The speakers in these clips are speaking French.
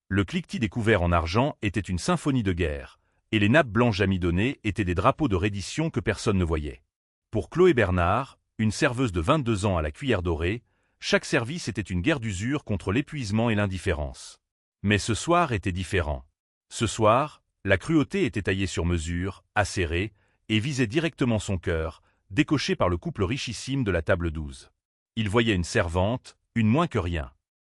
Le cliquetis découvert en argent était une symphonie de guerre, et les nappes blanches amidonnées étaient des drapeaux de reddition que personne ne voyait. Pour Chloé Bernard, une serveuse de 22 ans à la cuillère dorée, chaque service était une guerre d'usure contre l'épuisement et l'indifférence. Mais ce soir était différent. Ce soir, la cruauté était taillée sur mesure, acérée, et visait directement son cœur, décoché par le couple richissime de la table 12. Il voyait une servante, une moins que rien.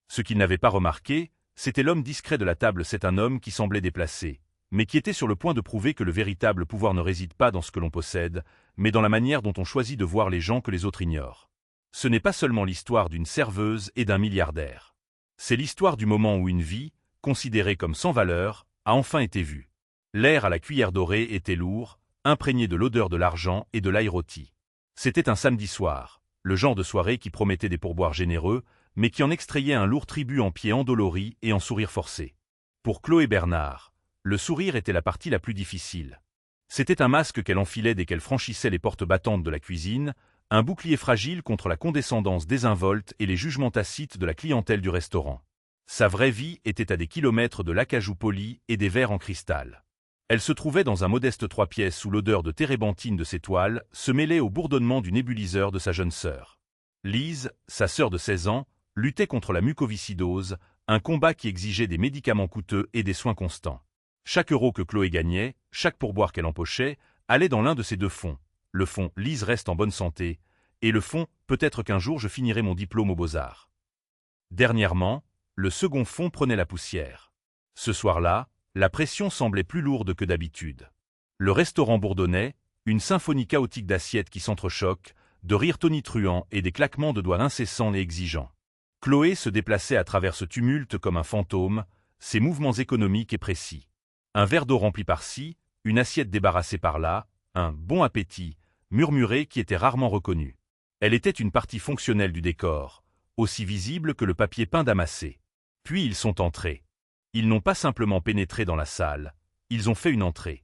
Ce qu'il n'avait pas remarqué, c'était l'homme discret de la table. C'est un homme qui semblait déplacé, mais qui était sur le point de prouver que le véritable pouvoir ne réside pas dans ce que l'on possède, mais dans la manière dont on choisit de voir les gens que les autres ignorent. Ce n'est pas seulement l'histoire d'une serveuse et d'un milliardaire. C'est l'histoire du moment où une vie, considérée comme sans valeur, a enfin été vue. L'air à la cuillère dorée était lourd, imprégné de l'odeur de l'argent et de l'ail rôti. C'était un samedi soir, le genre de soirée qui promettait des pourboires généreux, mais qui en extrayait un lourd tribut en pieds endoloris et en sourire forcé. Pour Chloé Bernard, le sourire était la partie la plus difficile. C'était un masque qu'elle enfilait dès qu'elle franchissait les portes battantes de la cuisine, un bouclier fragile contre la condescendance désinvolte et les jugements tacites de la clientèle du restaurant. Sa vraie vie était à des kilomètres de l'acajou poli et des verres en cristal. Elle se trouvait dans un modeste 3 pièces où l'odeur de térébenthine de ses toiles se mêlait au bourdonnement du nébuliseur de sa jeune sœur. Lise, sa sœur de 16 ans, luttait contre la mucoviscidose, un combat qui exigeait des médicaments coûteux et des soins constants. Chaque euro que Chloé gagnait, chaque pourboire qu'elle empochait, allait dans l'un de ces deux fonds. Le fonds « Lise reste en bonne santé » et le fonds « Peut-être qu'un jour je finirai mon diplôme aux Beaux-Arts ». Dernièrement, le second fonds prenait la poussière. Ce soir-là, la pression semblait plus lourde que d'habitude. Le restaurant bourdonnait, une symphonie chaotique d'assiettes qui s'entrechoquent, de rires tonitruants et des claquements de doigts incessants et exigeants. Chloé se déplaçait à travers ce tumulte comme un fantôme, ses mouvements économiques et précis. Un verre d'eau rempli par-ci, une assiette débarrassée par-là, un « bon appétit » murmuré qui était rarement reconnu. Elle était une partie fonctionnelle du décor, aussi visible que le papier peint d'amassé. Puis ils sont entrés. Ils n'ont pas simplement pénétré dans la salle, ils ont fait une entrée.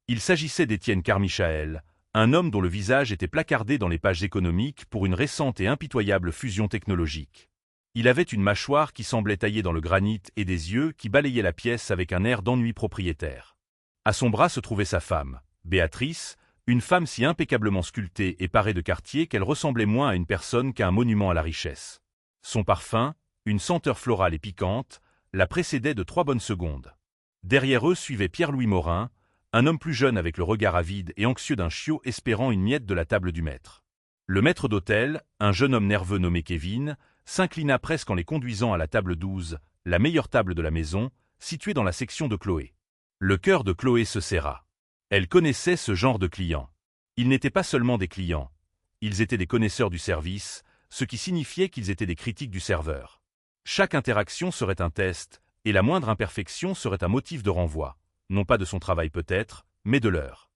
Il s'agissait d'Étienne Carmichael, un homme dont le visage était placardé dans les pages économiques pour une récente et impitoyable fusion technologique. Il avait une mâchoire qui semblait taillée dans le granit et des yeux qui balayaient la pièce avec un air d'ennui propriétaire. À son bras se trouvait sa femme, Béatrice, une femme si impeccablement sculptée et parée de quartier qu'elle ressemblait moins à une personne qu'à un monument à la richesse. Son parfum, une senteur florale et piquante, la précédait de 3 bonnes secondes. Derrière eux suivait Pierre-Louis Morin, un homme plus jeune avec le regard avide et anxieux d'un chiot espérant une miette de la table du maître. Le maître d'hôtel, un jeune homme nerveux nommé Kevin, s'inclina presque en les conduisant à la table 12, la meilleure table de la maison, située dans la section de Chloé. Le cœur de Chloé se serra. Elle connaissait ce genre de clients. Ils n'étaient pas seulement des clients, ils étaient des connaisseurs du service, ce qui signifiait qu'ils étaient des critiques du serveur. Chaque interaction serait un test, et la moindre imperfection serait un motif de renvoi, non pas de son travail peut-être, mais de leur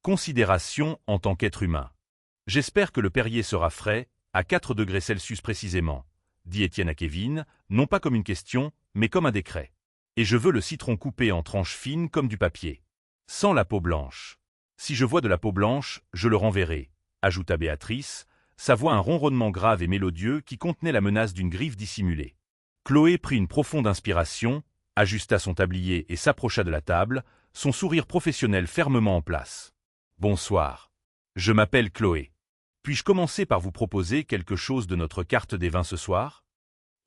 considération en tant qu'être humain. « J'espère que le Perrier sera frais, à 4 degrés Celsius précisément, » dit Étienne à Kevin, non pas comme une question, mais comme un décret. « Et je veux le citron coupé en tranches fines comme du papier. Sans la peau blanche. Si je vois de la peau blanche, je le renverrai, » ajouta Béatrice, sa voix un ronronnement grave et mélodieux qui contenait la menace d'une griffe dissimulée. Chloé prit une profonde inspiration, ajusta son tablier et s'approcha de la table, son sourire professionnel fermement en place. « Bonsoir. Je m'appelle Chloé. Puis-je commencer par vous proposer quelque chose de notre carte des vins ce soir ?»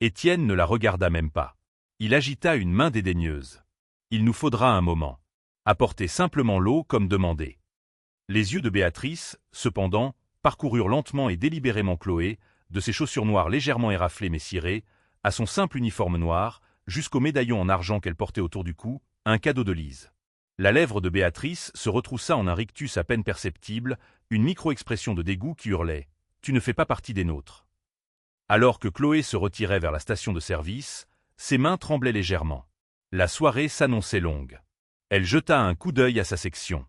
Étienne ne la regarda même pas. Il agita une main dédaigneuse. « Il nous faudra un moment. Apportez simplement l'eau comme demandé. » Les yeux de Béatrice, cependant, parcoururent lentement et délibérément Chloé, de ses chaussures noires légèrement éraflées mais cirées, à son simple uniforme noir, jusqu'au médaillon en argent qu'elle portait autour du cou, un cadeau de Lise. La lèvre de Béatrice se retroussa en un rictus à peine perceptible, une micro-expression de dégoût qui hurlait « Tu ne fais pas partie des nôtres ». Alors que Chloé se retirait vers la station de service, ses mains tremblaient légèrement. La soirée s'annonçait longue. Elle jeta un coup d'œil à sa section.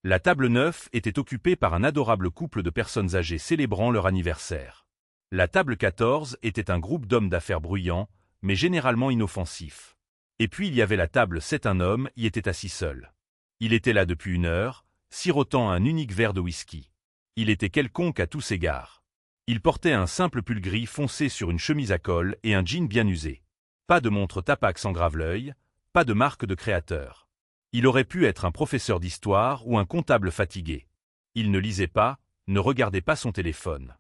La table 9 était occupée par un adorable couple de personnes âgées célébrant leur anniversaire. La table 14 était un groupe d'hommes d'affaires bruyants, mais généralement inoffensifs. Et puis il y avait la table 7, un homme y était assis seul. Il était là depuis 1 heure, sirotant un unique verre de whisky. Il était quelconque à tous égards. Il portait un simple pull gris foncé sur une chemise à col et un jean bien usé. Pas de montre Tapax en grave-l'œil, pas de marque de créateur. Il aurait pu être un professeur d'histoire ou un comptable fatigué. Il ne lisait pas, ne regardait pas son téléphone.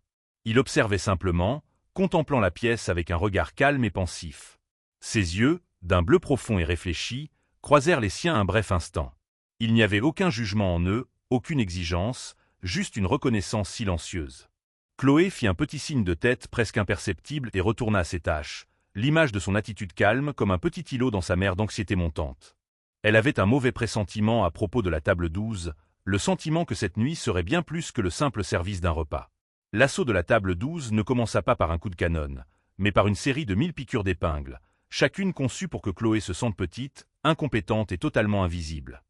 Il observait simplement, contemplant la pièce avec un regard calme et pensif. Ses yeux, d'un bleu profond et réfléchi, croisèrent les siens un bref instant. Il n'y avait aucun jugement en eux, aucune exigence, juste une reconnaissance silencieuse. Chloé fit un petit signe de tête presque imperceptible et retourna à ses tâches, l'image de son attitude calme comme un petit îlot dans sa mer d'anxiété montante. Elle avait un mauvais pressentiment à propos de la table 12, le sentiment que cette nuit serait bien plus que le simple service d'un repas. L'assaut de la table 12 ne commença pas par un coup de canon, mais par une série de 1000 piqûres d'épingles, chacune conçue pour que Chloé se sente petite, incompétente et totalement invisible.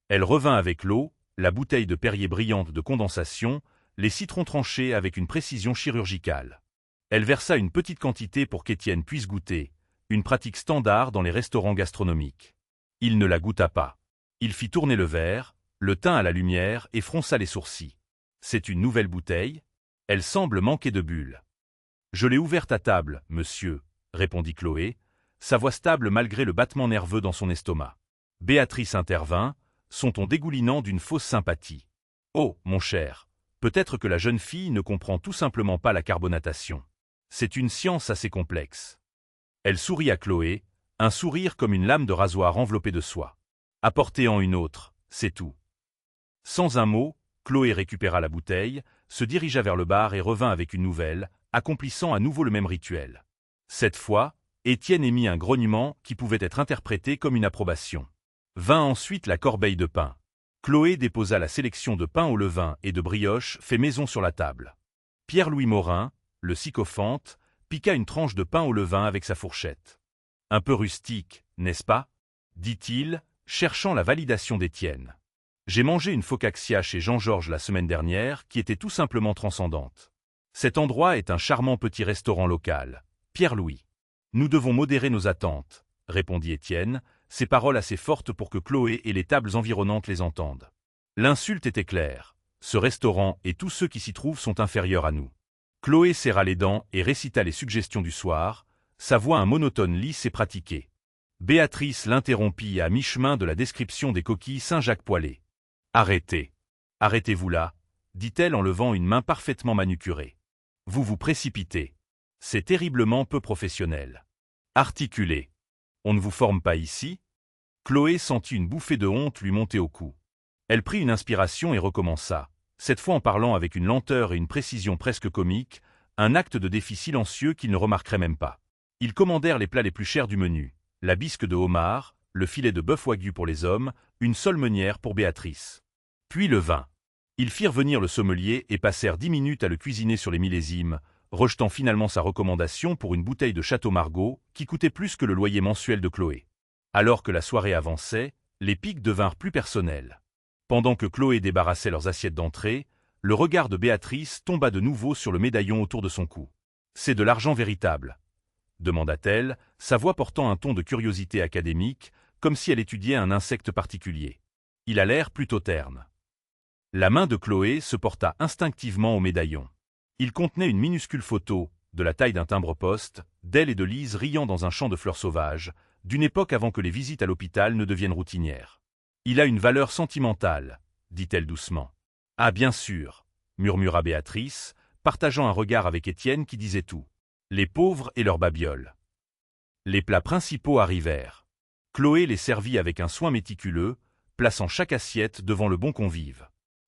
Elle revint avec l'eau, la bouteille de Perrier brillante de condensation, les citrons tranchés avec une précision chirurgicale. Elle versa une petite quantité pour qu'Étienne puisse goûter, une pratique standard dans les restaurants gastronomiques. Il ne la goûta pas. Il fit tourner le verre, le tint à la lumière et fronça les sourcils. C'est une nouvelle bouteille? Elle semble manquer de bulles. Je l'ai ouverte à table, monsieur, répondit Chloé, sa voix stable malgré le battement nerveux dans son estomac. Béatrice intervint, son ton dégoulinant d'une fausse sympathie. Oh, mon cher, peut-être que la jeune fille ne comprend tout simplement pas la carbonatation. C'est une science assez complexe. Elle sourit à Chloé, un sourire comme une lame de rasoir enveloppée de soie. Apportez-en une autre, c'est tout. Sans un mot, Chloé récupéra la bouteille, se dirigea vers le bar et revint avec une nouvelle, accomplissant à nouveau le même rituel. Cette fois, Étienne émit un grognement qui pouvait être interprété comme une approbation. Vint ensuite la corbeille de pain. Chloé déposa la sélection de pain au levain et de brioches fait maison sur la table. Pierre-Louis Morin, le sycophante, piqua une tranche de pain au levain avec sa fourchette. Un peu rustique, n'est-ce pas? Dit-il, cherchant la validation d'Étienne. J'ai mangé une focaccia chez Jean-Georges la semaine dernière qui était tout simplement transcendante. Cet endroit est un charmant petit restaurant local. Pierre-Louis. Nous devons modérer nos attentes, répondit Étienne, ses paroles assez fortes pour que Chloé et les tables environnantes les entendent. L'insulte était claire. Ce restaurant et tous ceux qui s'y trouvent sont inférieurs à nous. Chloé serra les dents et récita les suggestions du soir, sa voix un monotone lisse et pratiquée. Béatrice l'interrompit à mi-chemin de la description des coquilles Saint-Jacques poêlées. Arrêtez. Arrêtez-vous là, dit-elle en levant une main parfaitement manucurée. Vous vous précipitez. C'est terriblement peu professionnel. Articulez. On ne vous forme pas ici? Chloé sentit une bouffée de honte lui monter au cou. Elle prit une inspiration et recommença, cette fois en parlant avec une lenteur et une précision presque comique, un acte de défi silencieux qu'ils ne remarqueraient même pas. Ils commandèrent les plats les plus chers du menu, la bisque de homard, le filet de bœuf wagyu pour les hommes, une seule meunière pour Béatrice. Puis le vin. Ils firent venir le sommelier et passèrent 10 minutes à le cuisiner sur les millésimes, rejetant finalement sa recommandation pour une bouteille de Château Margaux qui coûtait plus que le loyer mensuel de Chloé. Alors que la soirée avançait, les piques devinrent plus personnelles. Pendant que Chloé débarrassait leurs assiettes d'entrée, le regard de Béatrice tomba de nouveau sur le médaillon autour de son cou. « C'est de l'argent véritable ?» demanda-t-elle, sa voix portant un ton de curiosité académique, comme si elle étudiait un insecte particulier. Il a l'air plutôt terne. La main de Chloé se porta instinctivement au médaillon. Il contenait une minuscule photo, de la taille d'un timbre-poste, d'elle et de Lise riant dans un champ de fleurs sauvages, d'une époque avant que les visites à l'hôpital ne deviennent routinières. « Il a une valeur sentimentale, » dit-elle doucement. « Ah bien sûr, » murmura Béatrice, partageant un regard avec Étienne qui disait tout. Les pauvres et leurs babioles. Les plats principaux arrivèrent. Chloé les servit avec un soin méticuleux, plaçant chaque assiette devant le bon convive.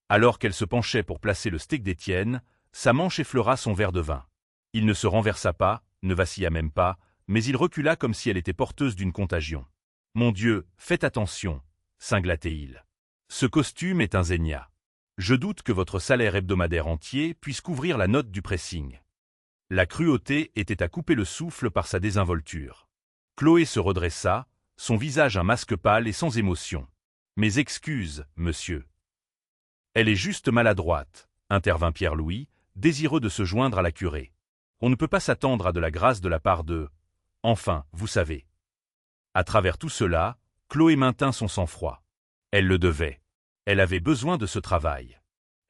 Alors qu'elle se penchait pour placer le steak d'Étienne, sa manche effleura son verre de vin. Il ne se renversa pas, ne vacilla même pas, mais il recula comme si elle était porteuse d'une contagion. « Mon Dieu, faites attention !» cingla-t-il. « Ce costume est un zénia. Je doute que votre salaire hebdomadaire entier puisse couvrir la note du pressing. » La cruauté était à couper le souffle par sa désinvolture. Chloé se redressa, son visage un masque pâle et sans émotion. « Mes excuses, monsieur. » « Elle est juste maladroite, » intervint Pierre-Louis, désireux de se joindre à la curée. « On ne peut pas s'attendre à de la grâce de la part de... Enfin, vous savez. » À travers tout cela, Chloé maintint son sang-froid. Elle le devait. Elle avait besoin de ce travail.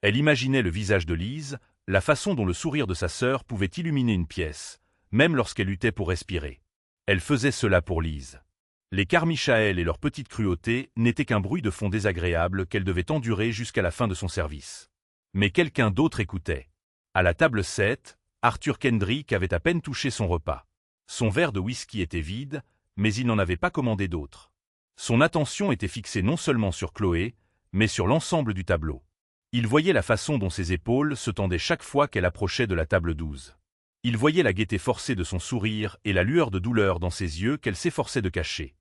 Elle imaginait le visage de Lise, la façon dont le sourire de sa sœur pouvait illuminer une pièce, même lorsqu'elle luttait pour respirer. Elle faisait cela pour Lise. Les Carmichael et leur petite cruauté n'étaient qu'un bruit de fond désagréable qu'elle devait endurer jusqu'à la fin de son service. Mais quelqu'un d'autre écoutait. À la table 7, Arthur Kendrick avait à peine touché son repas. Son verre de whisky était vide, mais il n'en avait pas commandé d'autre. Son attention était fixée non seulement sur Chloé, mais sur l'ensemble du tableau. Il voyait la façon dont ses épaules se tendaient chaque fois qu'elle approchait de la table 12. Il voyait la gaieté forcée de son sourire et la lueur de douleur dans ses yeux qu'elle s'efforçait de cacher.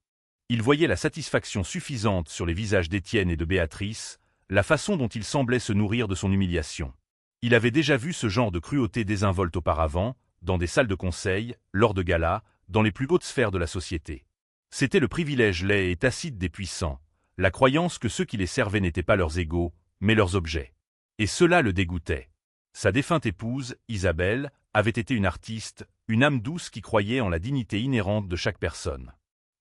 Il voyait la satisfaction suffisante sur les visages d'Étienne et de Béatrice, la façon dont ils semblaient se nourrir de son humiliation. Il avait déjà vu ce genre de cruauté désinvolte auparavant, dans des salles de conseil, lors de galas, dans les plus hautes sphères de la société. C'était le privilège laid et tacite des puissants, la croyance que ceux qui les servaient n'étaient pas leurs égaux, mais leurs objets. Et cela le dégoûtait. Sa défunte épouse, Isabelle, avait été une artiste, une âme douce qui croyait en la dignité inhérente de chaque personne.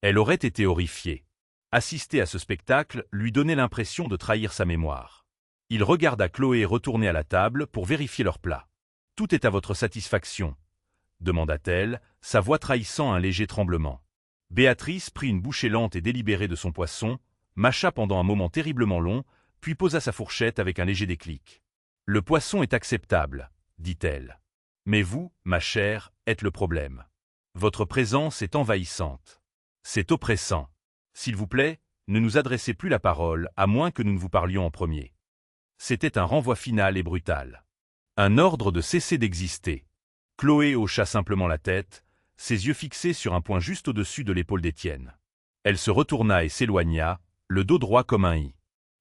Elle aurait été horrifiée. Assister à ce spectacle lui donnait l'impression de trahir sa mémoire. Il regarda Chloé retourner à la table pour vérifier leur plat. « Tout est à votre satisfaction » demanda-t-elle, sa voix trahissant un léger tremblement. Béatrice prit une bouchée lente et délibérée de son poisson, mâcha pendant un moment terriblement long, puis posa sa fourchette avec un léger déclic. « Le poisson est acceptable, dit-elle. Mais vous, ma chère, êtes le problème. Votre présence est envahissante. C'est oppressant. S'il vous plaît, ne nous adressez plus la parole, à moins que nous ne vous parlions en premier. » C'était un renvoi final et brutal. Un ordre de cesser d'exister. Chloé hocha simplement la tête, ses yeux fixés sur un point juste au-dessus de l'épaule d'Étienne. Elle se retourna et s'éloigna, le dos droit comme un i.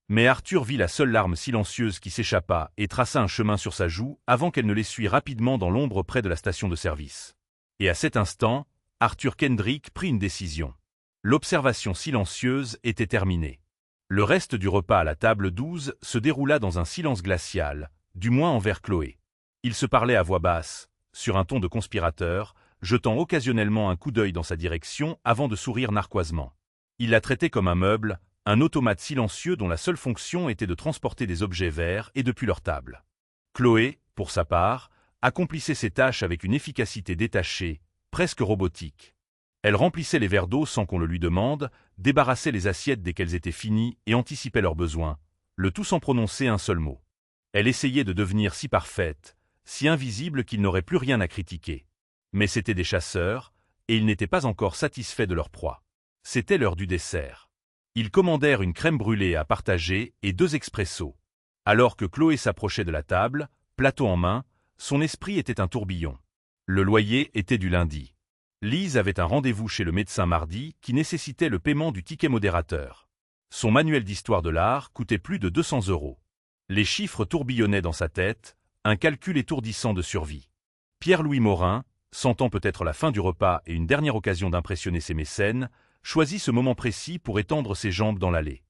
Mais Arthur vit la seule larme silencieuse qui s'échappa et traça un chemin sur sa joue avant qu'elle ne l'essuie rapidement dans l'ombre près de la station de service. Et à cet instant, Arthur Kendrick prit une décision. L'observation silencieuse était terminée. Le reste du repas à la table 12 se déroula dans un silence glacial, du moins envers Chloé. Ils se parlaient à voix basse, sur un ton de conspirateur, jetant occasionnellement un coup d'œil dans sa direction avant de sourire narquoisement. Il la traitait comme un meuble, un automate silencieux dont la seule fonction était de transporter des objets vers et depuis leur table. Chloé, pour sa part, accomplissait ses tâches avec une efficacité détachée, presque robotique. Elle remplissait les verres d'eau sans qu'on le lui demande, débarrassait les assiettes dès qu'elles étaient finies et anticipait leurs besoins, le tout sans prononcer un seul mot. Elle essayait de devenir si parfaite, si invisible qu'ils n'auraient plus rien à critiquer. Mais c'étaient des chasseurs, et ils n'étaient pas encore satisfaits de leur proie. C'était l'heure du dessert. Ils commandèrent une crème brûlée à partager et 2 expressos. Alors que Chloé s'approchait de la table, plateau en main, son esprit était un tourbillon. Le loyer était du lundi. Lise avait un rendez-vous chez le médecin mardi qui nécessitait le paiement du ticket modérateur. Son manuel d'histoire de l'art coûtait plus de 200 €. Les chiffres tourbillonnaient dans sa tête, un calcul étourdissant de survie. Pierre-Louis Morin, sentant peut-être la fin du repas et une dernière occasion d'impressionner ses mécènes, choisit ce moment précis pour étendre ses jambes dans l'allée.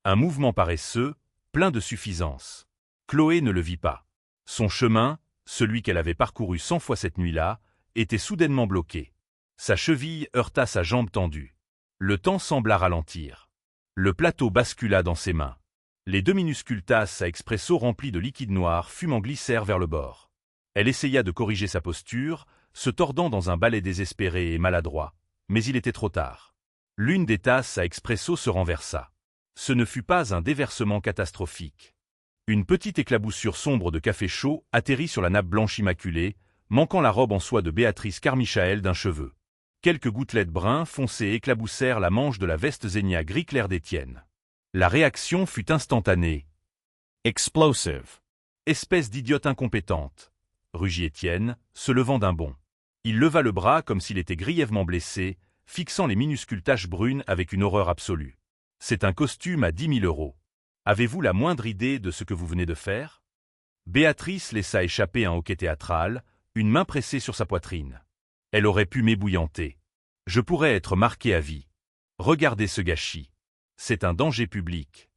Un mouvement paresseux, plein de suffisance. Chloé ne le vit pas. Son chemin, celui qu'elle avait parcouru 100 fois cette nuit-là, était soudainement bloqué. Sa cheville heurta sa jambe tendue. Le temps sembla ralentir. Le plateau bascula dans ses mains. Les 2 minuscules tasses à expresso remplies de liquide noir fumant glissèrent vers le bord. Elle essaya de corriger sa posture, se tordant dans un balai désespéré et maladroit, mais il était trop tard. L'une des tasses à expresso se renversa. Ce ne fut pas un déversement catastrophique. Une petite éclaboussure sombre de café chaud atterrit sur la nappe blanche immaculée, manquant la robe en soie de Béatrice Carmichael d'un cheveu. Quelques gouttelettes brun foncé éclaboussèrent la manche de la veste Zegna gris clair d'Étienne. La réaction fut instantanée. Explosive. Espèce d'idiote incompétente, rugit Étienne, se levant d'un bond. Il leva le bras comme s'il était grièvement blessé, fixant les minuscules taches brunes avec une horreur absolue. C'est un costume à 10 000 €. Avez-vous la moindre idée de ce que vous venez de faire? Béatrice laissa échapper un hoquet théâtral, une main pressée sur sa poitrine. Elle aurait pu m'ébouillanter. Je pourrais être marqué à vie. Regardez ce gâchis. C'est un danger public.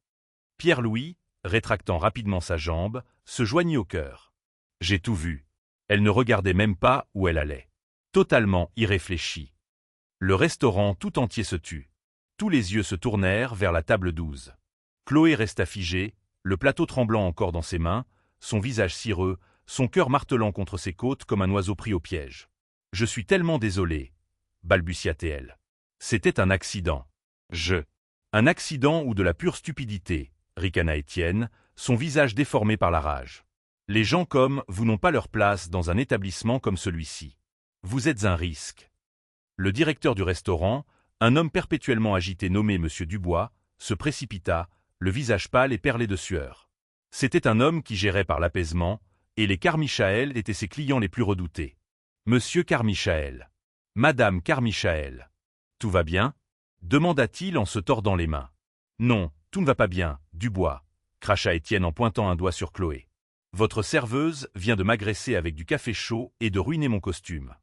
Pierre-Louis, rétractant rapidement sa jambe, se joignit au cœur. J'ai tout vu. Elle ne regardait même pas où elle allait. Totalement irréfléchie. Le restaurant tout entier se tut. Tous les yeux se tournèrent vers la table 12. Chloé resta figée, le plateau tremblant encore dans ses mains, son visage cireux, son cœur martelant contre ses côtes comme un oiseau pris au piège. « Je suis tellement désolée, balbutia-t-elle. C'était un accident. Un accident ou de la pure stupidité, ricana Étienne, son visage déformé par la rage. Les gens comme vous n'ont pas leur place dans un établissement comme celui-ci. Vous êtes un risque. Le directeur du restaurant, un homme perpétuellement agité nommé M. Dubois, se précipita, le visage pâle et perlé de sueur. C'était un homme qui gérait par l'apaisement, et les Carmichael étaient ses clients les plus redoutés. Monsieur Carmichael. Madame Carmichael. Tout va bien? Demanda-t-il en se tordant les mains. Non, tout ne va pas bien, Dubois, cracha Étienne en pointant un doigt sur Chloé. Votre serveuse vient de m'agresser avec du café chaud et de ruiner mon costume.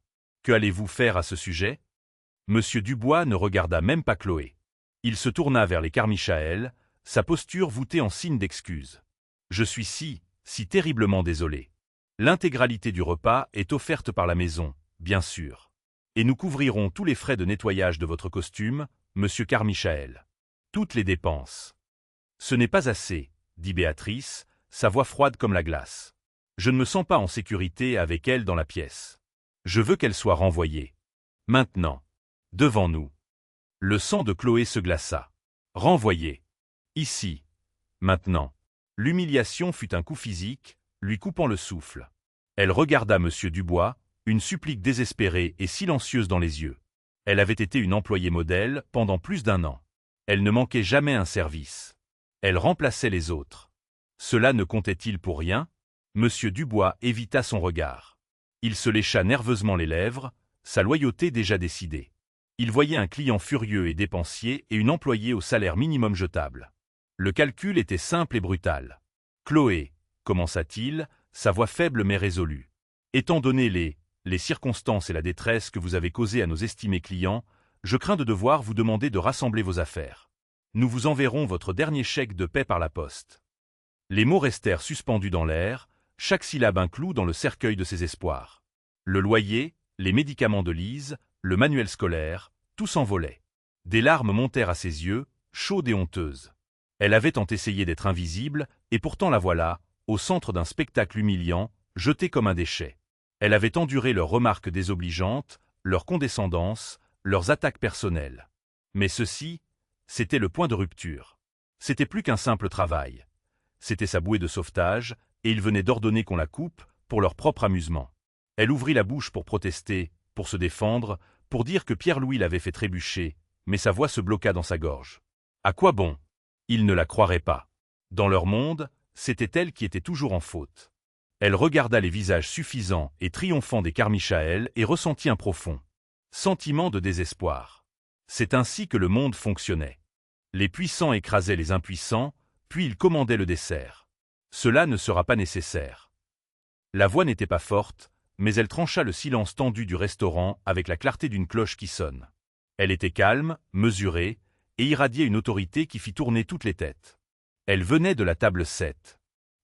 Que allez-vous faire à ce sujet? Monsieur Dubois ne regarda même pas Chloé. Il se tourna vers les Carmichael, sa posture voûtée en signe d'excuse. Je suis si terriblement désolé. L'intégralité du repas est offerte par la maison, bien sûr. Et nous couvrirons tous les frais de nettoyage de votre costume, monsieur Carmichael. Toutes les dépenses. Ce n'est pas assez, dit Béatrice, sa voix froide comme la glace. Je ne me sens pas en sécurité avec elle dans la pièce. Je veux qu'elle soit renvoyée. Maintenant. Devant nous. Le sang de Chloé se glaça. Renvoyée. Ici. Maintenant. L'humiliation fut un coup physique, lui coupant le souffle. Elle regarda monsieur Dubois, une supplique désespérée et silencieuse dans les yeux. Elle avait été une employée modèle pendant plus d'1 an. Elle ne manquait jamais un service. Elle remplaçait les autres. Cela ne comptait-il pour rien? Monsieur Dubois évita son regard. Il se lécha nerveusement les lèvres, sa loyauté déjà décidée. Il voyait un client furieux et dépensier et une employée au salaire minimum jetable. Le calcul était simple et brutal. Chloé, commença-t-il, sa voix faible mais résolue. Étant donné les circonstances et la détresse que vous avez causées à nos estimés clients, je crains de devoir vous demander de rassembler vos affaires. Nous vous enverrons votre dernier chèque de paie par la poste. Les mots restèrent suspendus dans l'air, chaque syllabe un clou dans le cercueil de ses espoirs. Le loyer, les médicaments de Lise, le manuel scolaire, tout s'envolait. Des larmes montèrent à ses yeux, chaudes et honteuses. Elle avait tant essayé d'être invisible, et pourtant la voilà, au centre d'un spectacle humiliant, jetée comme un déchet. Elle avait enduré leurs remarques désobligeantes, leur condescendance, leurs attaques personnelles. Mais ceci, c'était le point de rupture. C'était plus qu'un simple travail. C'était sa bouée de sauvetage, et il venait d'ordonner qu'on la coupe, pour leur propre amusement. Elle ouvrit la bouche pour protester, pour se défendre, pour dire que Pierre-Louis l'avait fait trébucher, mais sa voix se bloqua dans sa gorge. À quoi bon? Ils ne la croiraient pas. Dans leur monde, c'était elle qui était toujours en faute. Elle regarda les visages suffisants et triomphants des Carmichael et ressentit un profond sentiment de désespoir. C'est ainsi que le monde fonctionnait. Les puissants écrasaient les impuissants, puis ils commandaient le dessert. Cela ne sera pas nécessaire. La voix n'était pas forte, mais elle trancha le silence tendu du restaurant avec la clarté d'une cloche qui sonne. Elle était calme, mesurée, et irradiait une autorité qui fit tourner toutes les têtes. Elle venait de la table 7.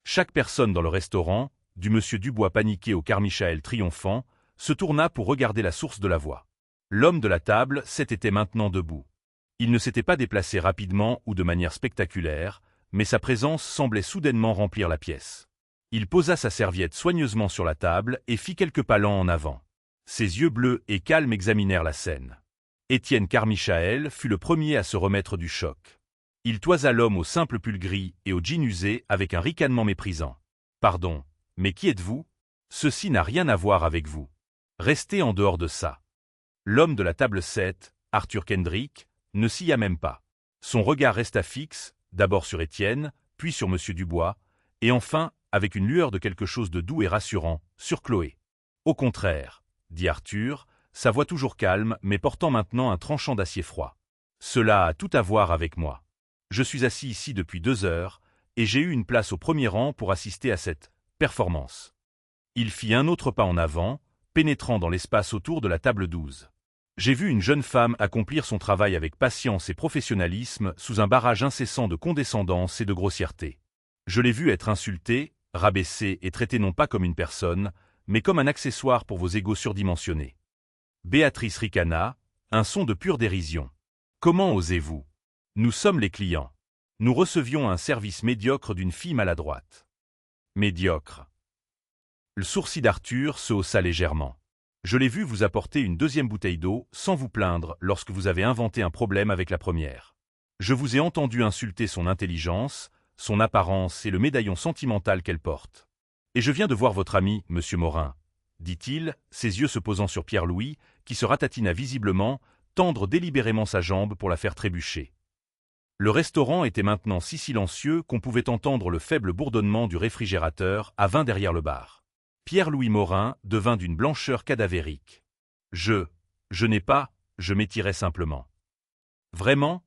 Chaque personne dans le restaurant, du monsieur Dubois paniqué au Carmichael triomphant, se tourna pour regarder la source de la voix. L'homme de la table 7 était maintenant debout. Il ne s'était pas déplacé rapidement ou de manière spectaculaire, mais sa présence semblait soudainement remplir la pièce. Il posa sa serviette soigneusement sur la table et fit quelques pas lents en avant. Ses yeux bleus et calmes examinèrent la scène. Étienne Carmichael fut le premier à se remettre du choc. Il toisa l'homme au simple pull gris et au jean usé avec un ricanement méprisant. « Pardon, mais qui êtes-vous? Ceci n'a rien à voir avec vous. Restez en dehors de ça. » L'homme de la table 7, Arthur Kendrick, ne s'y a même pas. Son regard resta fixe, d'abord sur Étienne, puis sur monsieur Dubois, et enfin, avec une lueur de quelque chose de doux et rassurant, sur Chloé. « Au contraire, » dit Arthur, sa voix toujours calme mais portant maintenant un tranchant d'acier froid. « Cela a tout à voir avec moi. Je suis assis ici depuis 2 heures, et j'ai eu une place au premier rang pour assister à cette performance. » Il fit un autre pas en avant, pénétrant dans l'espace autour de la table 12. J'ai vu une jeune femme accomplir son travail avec patience et professionnalisme sous un barrage incessant de condescendance et de grossièreté. Je l'ai vue être insultée, rabaissée et traitée non pas comme une personne, mais comme un accessoire pour vos égos surdimensionnés. Béatrice ricana, un son de pure dérision. Comment osez-vous? Nous sommes les clients. Nous recevions un service médiocre d'une fille maladroite. Médiocre. Le sourcil d'Arthur se haussa légèrement. Je l'ai vu vous apporter une deuxième bouteille d'eau sans vous plaindre lorsque vous avez inventé un problème avec la première. Je vous ai entendu insulter son intelligence, son apparence et le médaillon sentimental qu'elle porte. Et je viens de voir votre ami, monsieur Morin, dit-il, ses yeux se posant sur Pierre-Louis, qui se ratatina visiblement, tendre délibérément sa jambe pour la faire trébucher. Le restaurant était maintenant si silencieux qu'on pouvait entendre le faible bourdonnement du réfrigérateur à 20 derrière le bar. Pierre-Louis Morin devint d'une blancheur cadavérique. Je n'ai pas, je m'étirais simplement. Vraiment?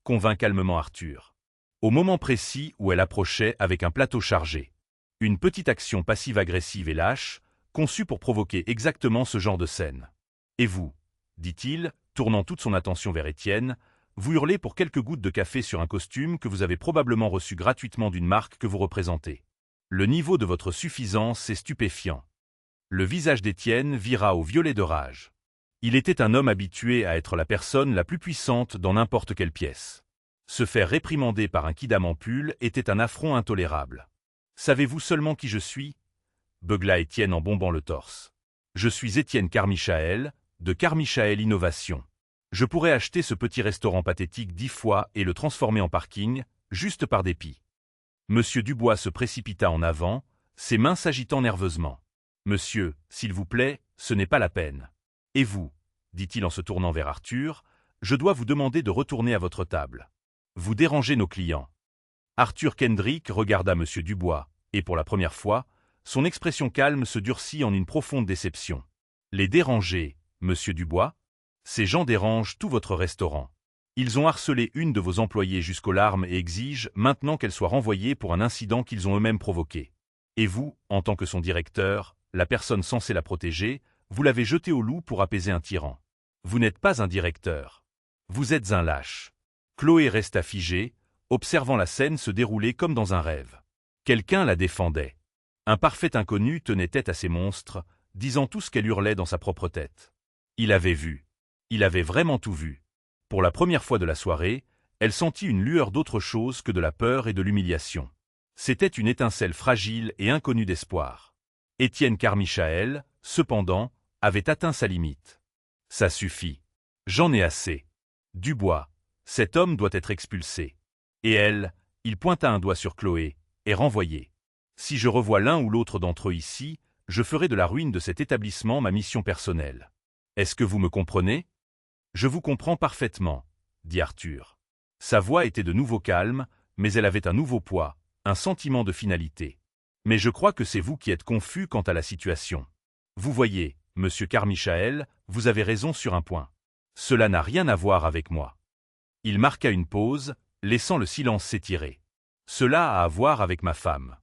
Convint calmement Arthur. Au moment précis où elle approchait avec un plateau chargé. Une petite action passive-agressive et lâche, conçue pour provoquer exactement ce genre de scène. Et vous, dit-il, tournant toute son attention vers Étienne, vous hurlez pour quelques gouttes de café sur un costume que vous avez probablement reçu gratuitement d'une marque que vous représentez. Le niveau de votre suffisance est stupéfiant. Le visage d'Étienne vira au violet de rage. Il était un homme habitué à être la personne la plus puissante dans n'importe quelle pièce. Se faire réprimander par un kidam en pull était un affront intolérable. « Savez-vous seulement qui je suis » beugla Étienne en bombant le torse. « Je suis Étienne Carmichael, de Carmichael Innovation. Je pourrais acheter ce petit restaurant pathétique 10 fois et le transformer en parking, juste par dépit. » Monsieur Dubois se précipita en avant, ses mains s'agitant nerveusement. « Monsieur, s'il vous plaît, ce n'est pas la peine. Et vous, dit-il en se tournant vers Arthur, je dois vous demander de retourner à votre table. Vous dérangez nos clients. » Arthur Kendrick regarda monsieur Dubois, et pour la première fois, son expression calme se durcit en une profonde déception. « Les déranger, monsieur Dubois? Ces gens dérangent tout votre restaurant. Ils ont harcelé une de vos employées jusqu'aux larmes et exigent maintenant qu'elle soit renvoyée pour un incident qu'ils ont eux-mêmes provoqué. Et vous, en tant que son directeur, la personne censée la protéger, vous l'avez jetée au loup pour apaiser un tyran. Vous n'êtes pas un directeur. Vous êtes un lâche. » Chloé resta figée, observant la scène se dérouler comme dans un rêve. Quelqu'un la défendait. Un parfait inconnu tenait tête à ces monstres, disant tout ce qu'elle hurlait dans sa propre tête. Il avait vu. Il avait vraiment tout vu. Pour la première fois de la soirée, elle sentit une lueur d'autre chose que de la peur et de l'humiliation. C'était une étincelle fragile et inconnue d'espoir. Étienne Carmichael, cependant, avait atteint sa limite. Ça suffit. J'en ai assez. Dubois, cet homme doit être expulsé. Et elle, il pointa un doigt sur Chloé, est renvoyée. Si je revois l'un ou l'autre d'entre eux ici, je ferai de la ruine de cet établissement ma mission personnelle. Est-ce que vous me comprenez? Je vous comprends parfaitement, dit Arthur. Sa voix était de nouveau calme, mais elle avait un nouveau poids, un sentiment de finalité. Mais je crois que c'est vous qui êtes confus quant à la situation. Vous voyez, monsieur Carmichael, vous avez raison sur un point. Cela n'a rien à voir avec moi. Il marqua une pause, laissant le silence s'étirer. Cela a à voir avec ma femme.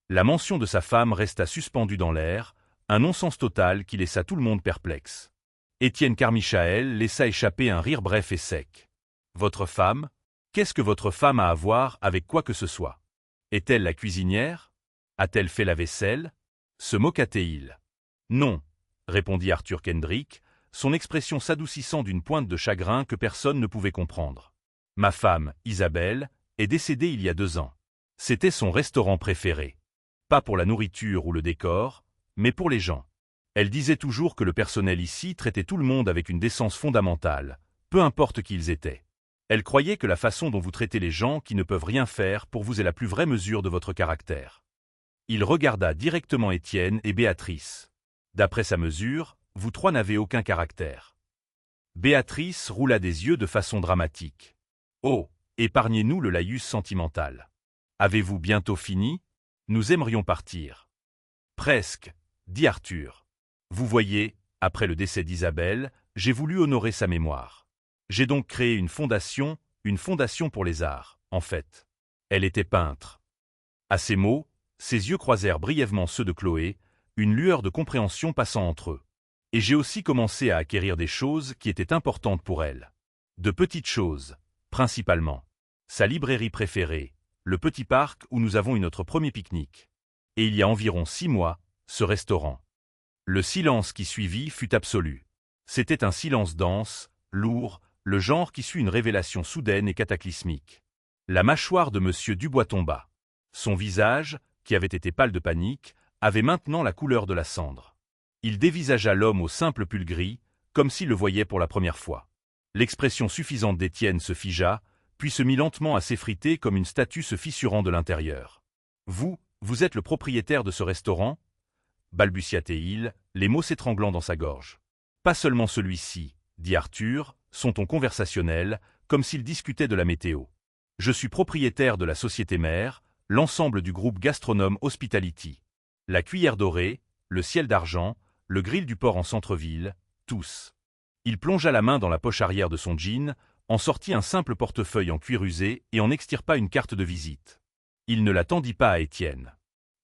La mention de sa femme resta suspendue dans l'air, un non-sens total qui laissa tout le monde perplexe. Étienne Carmichael laissa échapper un rire bref et sec. Votre femme? Qu'est-ce que votre femme a à voir avec quoi que ce soit? Est-elle la cuisinière? A-t-elle fait la vaisselle? Se moqua-t-il? Non, répondit Arthur Kendrick, son expression s'adoucissant d'une pointe de chagrin que personne ne pouvait comprendre. Ma femme, Isabelle, est décédée il y a 2 ans. C'était son restaurant préféré. Pas pour la nourriture ou le décor, mais pour les gens. Elle disait toujours que le personnel ici traitait tout le monde avec une décence fondamentale, peu importe qui ils étaient. Elle croyait que la façon dont vous traitez les gens qui ne peuvent rien faire pour vous est la plus vraie mesure de votre caractère. Il regarda directement Étienne et Béatrice. D'après sa mesure, vous 3 n'avez aucun caractère. Béatrice roula des yeux de façon dramatique. Oh, épargnez-nous le laïus sentimental. Avez-vous bientôt fini? Nous aimerions partir. Presque, dit Arthur. Vous voyez, après le décès d'Isabelle, j'ai voulu honorer sa mémoire. J'ai donc créé une fondation pour les arts, en fait. Elle était peintre. À ces mots, ses yeux croisèrent brièvement ceux de Chloé, une lueur de compréhension passant entre eux. Et j'ai aussi commencé à acquérir des choses qui étaient importantes pour elle. De petites choses, principalement. Sa librairie préférée, le petit parc où nous avons eu notre premier pique-nique. Et il y a environ 6 mois, ce restaurant. Le silence qui suivit fut absolu. C'était un silence dense, lourd, le genre qui suit une révélation soudaine et cataclysmique. La mâchoire de monsieur Dubois tomba. Son visage, qui avait été pâle de panique, avait maintenant la couleur de la cendre. Il dévisagea l'homme au simple pull gris, comme s'il le voyait pour la première fois. L'expression suffisante d'Étienne se figea, puis se mit lentement à s'effriter comme une statue se fissurant de l'intérieur. « Vous êtes le propriétaire de ce restaurant » balbutia-t-il, les mots s'étranglant dans sa gorge. « Pas seulement celui-ci, » dit Arthur, son ton conversationnel, comme s'il discutait de la météo. « Je suis propriétaire de la société mère, l'ensemble du groupe Gastronome Hospitality. La cuillère dorée, le ciel d'argent, le grill du port en centre-ville, tous. » Il plongea la main dans la poche arrière de son jean, en sortit un simple portefeuille en cuir usé et en extirpa une carte de visite. Il ne la tendit pas à Étienne.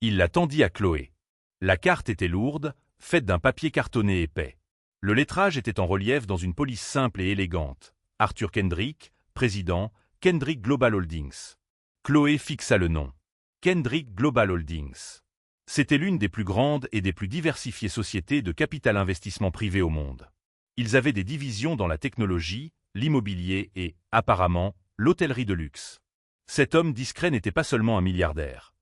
Il la tendit à Chloé. La carte était lourde, faite d'un papier cartonné épais. Le lettrage était en relief dans une police simple et élégante. Arthur Kendrick, président, Kendrick Global Holdings. Chloé fixa le nom. Kendrick Global Holdings. C'était l'une des plus grandes et des plus diversifiées sociétés de capital investissement privé au monde. Ils avaient des divisions dans la technologie, l'immobilier et, apparemment, l'hôtellerie de luxe. Cet homme discret n'était pas seulement un milliardaire.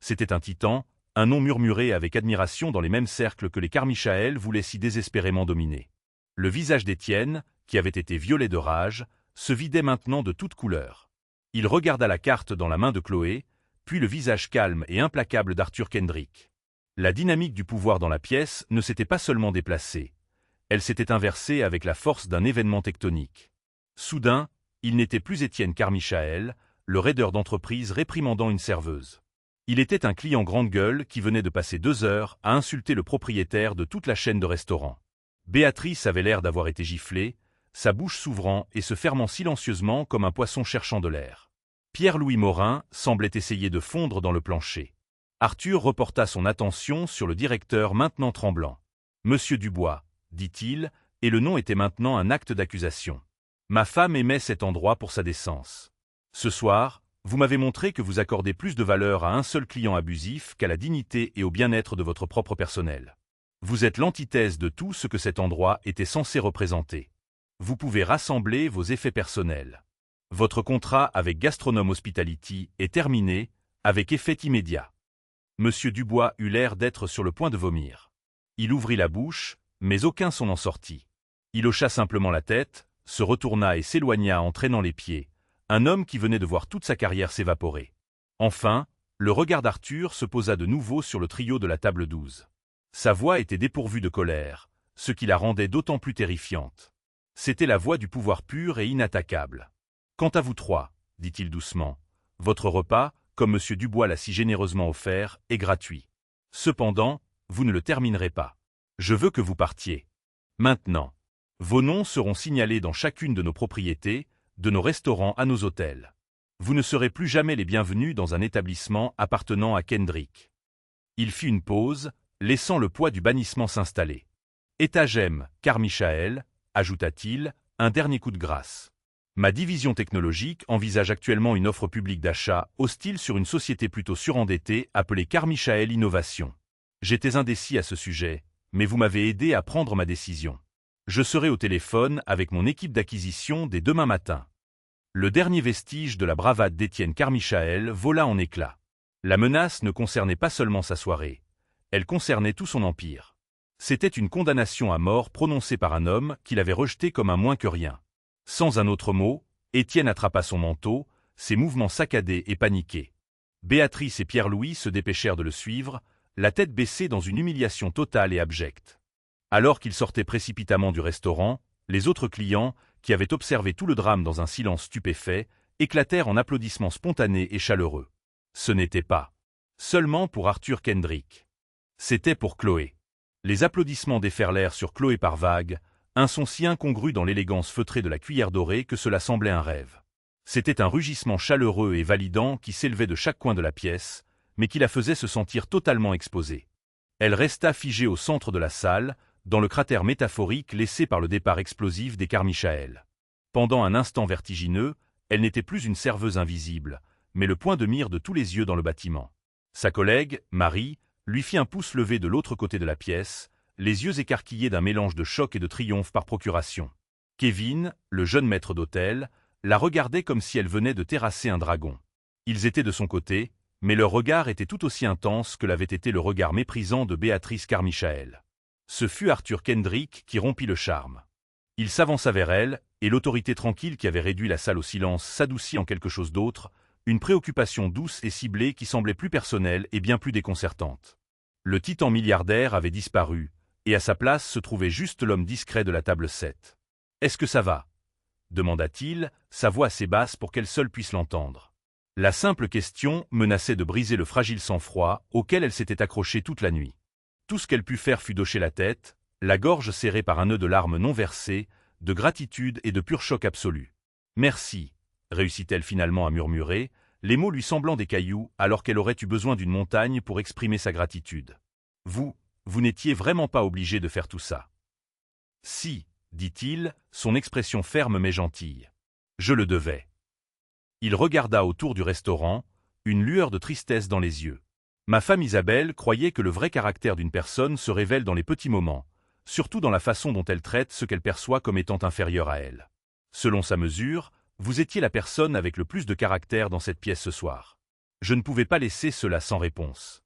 C'était un titan, un nom murmuré avec admiration dans les mêmes cercles que les Carmichael voulaient si désespérément dominer. Le visage d'Étienne, qui avait été violet de rage, se vidait maintenant de toutes couleurs. Il regarda la carte dans la main de Chloé, puis le visage calme et implacable d'Arthur Kendrick. La dynamique du pouvoir dans la pièce ne s'était pas seulement déplacée. Elle s'était inversée avec la force d'un événement tectonique. Soudain, il n'était plus Étienne Carmichael, le raideur d'entreprise réprimandant une serveuse. Il était un client grande gueule qui venait de passer 2 heures à insulter le propriétaire de toute la chaîne de restaurants. Béatrice avait l'air d'avoir été giflée, sa bouche s'ouvrant et se fermant silencieusement comme un poisson cherchant de l'air. Pierre-Louis Morin semblait essayer de fondre dans le plancher. Arthur reporta son attention sur le directeur maintenant tremblant. « Monsieur Dubois », dit-il, et le nom était maintenant un acte d'accusation. « Ma femme aimait cet endroit pour sa décence. Ce soir, vous m'avez montré que vous accordez plus de valeur à un seul client abusif qu'à la dignité et au bien-être de votre propre personnel. Vous êtes l'antithèse de tout ce que cet endroit était censé représenter. Vous pouvez rassembler vos effets personnels. Votre contrat avec Gastronome Hospitality est terminé, avec effet immédiat. » Monsieur Dubois eut l'air d'être sur le point de vomir. Il ouvrit la bouche, mais aucun son n'en sortit. Il hocha simplement la tête, se retourna et s'éloigna en traînant les pieds, un homme qui venait de voir toute sa carrière s'évaporer. Enfin, le regard d'Arthur se posa de nouveau sur le trio de la table 12. Sa voix était dépourvue de colère, ce qui la rendait d'autant plus terrifiante. C'était la voix du pouvoir pur et inattaquable. « Quant à vous trois, dit-il doucement, votre repas, comme M. Dubois l'a si généreusement offert, est gratuit. Cependant, vous ne le terminerez pas. Je veux que vous partiez. Maintenant. Vos noms seront signalés dans chacune de nos propriétés, de nos restaurants à nos hôtels. Vous ne serez plus jamais les bienvenus dans un établissement appartenant à Kendrick. » Il fit une pause, laissant le poids du bannissement s'installer. « Étagem, Carmichael, ajouta-t-il, un dernier coup de grâce. Ma division technologique envisage actuellement une offre publique d'achat hostile sur une société plutôt surendettée appelée Carmichael Innovation. J'étais indécis à ce sujet, mais vous m'avez aidé à prendre ma décision. Je serai au téléphone avec mon équipe d'acquisition dès demain matin. » Le dernier vestige de la bravade d'Étienne Carmichael vola en éclats. La menace ne concernait pas seulement sa soirée, elle concernait tout son empire. C'était une condamnation à mort prononcée par un homme qu'il avait rejeté comme un moins que rien. Sans un autre mot, Étienne attrapa son manteau, ses mouvements saccadés et paniqués. Béatrice et Pierre-Louis se dépêchèrent de le suivre, la tête baissée dans une humiliation totale et abjecte. Alors qu'il sortait précipitamment du restaurant, les autres clients, qui avaient observé tout le drame dans un silence stupéfait, éclatèrent en applaudissements spontanés et chaleureux. Ce n'était pas seulement pour Arthur Kendrick. C'était pour Chloé. Les applaudissements déferlèrent sur Chloé par vagues, un son si incongru dans l'élégance feutrée de la cuillère dorée que cela semblait un rêve. C'était un rugissement chaleureux et validant qui s'élevait de chaque coin de la pièce, mais qui la faisait se sentir totalement exposée. Elle resta figée au centre de la salle, dans le cratère métaphorique laissé par le départ explosif des Carmichael. Pendant un instant vertigineux, elle n'était plus une serveuse invisible, mais le point de mire de tous les yeux dans le bâtiment. Sa collègue, Marie, lui fit un pouce levé de l'autre côté de la pièce, les yeux écarquillés d'un mélange de choc et de triomphe par procuration. Kevin, le jeune maître d'hôtel, la regardait comme si elle venait de terrasser un dragon. Ils étaient de son côté, mais leur regard était tout aussi intense que l'avait été le regard méprisant de Béatrice Carmichael. Ce fut Arthur Kendrick qui rompit le charme. Il s'avança vers elle, et l'autorité tranquille qui avait réduit la salle au silence s'adoucit en quelque chose d'autre, une préoccupation douce et ciblée qui semblait plus personnelle et bien plus déconcertante. Le titan milliardaire avait disparu, et à sa place se trouvait juste l'homme discret de la table 7. « Est-ce que ça va » demanda-t-il, sa voix assez basse pour qu'elle seule puisse l'entendre. La simple question menaçait de briser le fragile sang-froid auquel elle s'était accrochée toute la nuit. Tout ce qu'elle put faire fut d'hocher la tête, la gorge serrée par un nœud de larmes non versées, de gratitude et de pur choc absolu. « Merci » réussit-elle finalement à murmurer, les mots lui semblant des cailloux alors qu'elle aurait eu besoin d'une montagne pour exprimer sa gratitude. « Vous n'étiez vraiment pas obligé de faire tout ça. »« Si » dit-il, son expression ferme mais gentille. « Je le devais. » Il regarda autour du restaurant, une lueur de tristesse dans les yeux. Ma femme Isabelle croyait que le vrai caractère d'une personne se révèle dans les petits moments, surtout dans la façon dont elle traite ce qu'elle perçoit comme étant inférieur à elle. Selon sa mesure, vous étiez la personne avec le plus de caractère dans cette pièce ce soir. Je ne pouvais pas laisser cela sans réponse.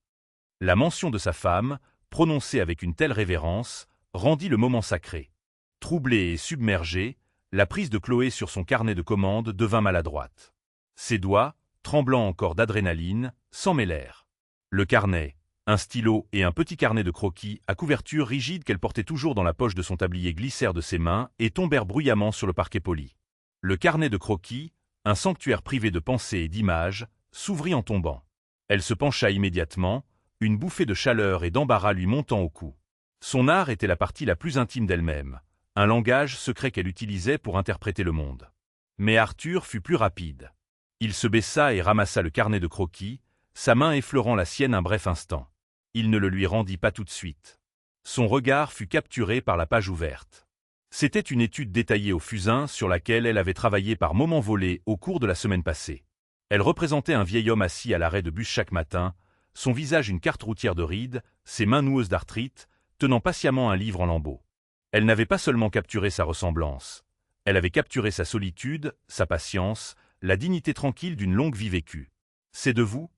La mention de sa femme, prononcée avec une telle révérence, rendit le moment sacré. Troublée et submergée, la prise de Chloé sur son carnet de commande devint maladroite. Ses doigts, tremblants encore d'adrénaline, s'en mêlèrent. Le carnet, un stylo et un petit carnet de croquis à couverture rigide qu'elle portait toujours dans la poche de son tablier glissèrent de ses mains et tombèrent bruyamment sur le parquet poli. Le carnet de croquis, un sanctuaire privé de pensées et d'images, s'ouvrit en tombant. Elle se pencha immédiatement, une bouffée de chaleur et d'embarras lui montant au cou. Son art était la partie la plus intime d'elle-même, un langage secret qu'elle utilisait pour interpréter le monde. Mais Arthur fut plus rapide. Il se baissa et ramassa le carnet de croquis, sa main effleurant la sienne un bref instant. Il ne le lui rendit pas tout de suite. Son regard fut capturé par la page ouverte. C'était une étude détaillée au fusain sur laquelle elle avait travaillé par moments volés au cours de la semaine passée. Elle représentait un vieil homme assis à l'arrêt de bus chaque matin, son visage une carte routière de rides, ses mains noueuses d'arthrite, tenant patiemment un livre en lambeaux. Elle n'avait pas seulement capturé sa ressemblance, elle avait capturé sa solitude, sa patience, la dignité tranquille d'une longue vie vécue. « C'est de vous »